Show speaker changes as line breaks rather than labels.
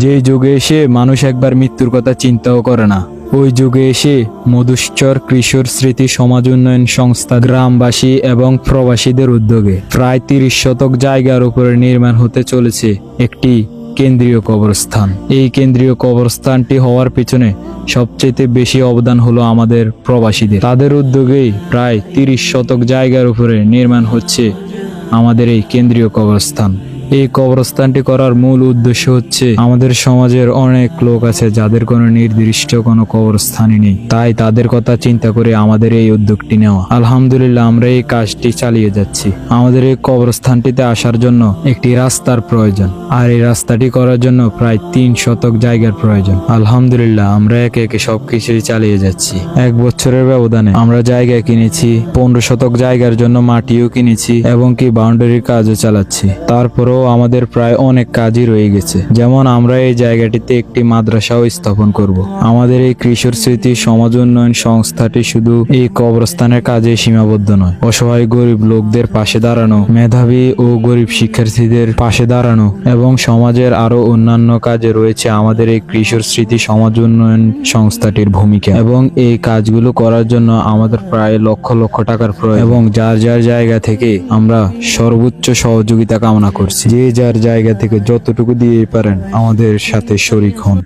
যে যুগে এসে মানুষ একবার মৃত্যুর কথা চিন্তাও করে না, ওই যুগে এসে মধুশ্চর কিশোর স্মৃতি সমাজ উন্নয়ন সংস্থা গ্রামবাসী এবং প্রবাসীদের উদ্যোগে প্রায় 30 শতক জায়গার উপরে নির্মাণ হতে চলেছে একটি কেন্দ্রীয় কবরস্থান। এই কেন্দ্রীয় কবরস্থানটি হওয়ার পিছনে সবচেয়ে বেশি অবদান হলো আমাদের প্রবাসীদের। তাদের উদ্যোগেই প্রায় 30 শতক জায়গার উপরে নির্মাণ হচ্ছে আমাদের এই কেন্দ্রীয় কবরস্থান। এই কবরস্থানটি করার মূল উদ্দেশ্য হচ্ছে আমাদের সমাজের অনেক লোক আছে যাদের কোনো নির্দিষ্ট কোনো কবরস্থানই নেই, তাই তাদের কথা চিন্তা করে আমাদের এই উদ্যোগটি নেওয়া। আলহামদুলিল্লাহ আমরা এই কাজটি চালিয়ে যাচ্ছি। আমাদের এই কবরস্থানটিতে আসার জন্য একটি রাস্তার প্রয়োজন, আর এই রাস্তাটি করার জন্য প্রায় 3 শতক জায়গার প্রয়োজন। আলহামদুলিল্লাহ আমরা একে একে সবকিছুই চালিয়ে যাচ্ছি। 1 বছরের ব্যবধানে আমরা জায়গা কিনেছি, 15 শতক জায়গার জন্য মাটিও কিনেছি এবং কি বাউন্ডারির কাজও চালাচ্ছি। তারপরও আমাদের প্রায় অনেক কাজই রয়ে গেছে। যেমন আমরা এই জায়গাটিতে একটি মাদ্রাসাও স্থাপন করব। আমাদের এই কিশোর স্মৃতি সমাজ উন্নয়ন সংস্থাটি শুধু এই কবরস্থানের কাজে সীমাবদ্ধ নয়, অসহায় গরিব লোকদের পাশে দাঁড়ানো, মেধাবী ও গরিব শিক্ষার্থীদের পাশে দাঁড়ানো এবং সমাজের আরো অন্যান্য কাজে রয়েছে আমাদের এই কিশোর স্মৃতি সমাজ উন্নয়ন সংস্থাটির ভূমিকা। এবং এই কাজগুলো করার জন্য আমাদের প্রায় লক্ষ লক্ষ টাকার প্রয়োজন এবং যার যার জায়গা থেকে আমরা সর্বোচ্চ সহযোগিতা কামনা করছি। যে যার জায়গা থেকে যতটুকু দিয়ে পারেন আমাদের সাথে শরীক হন।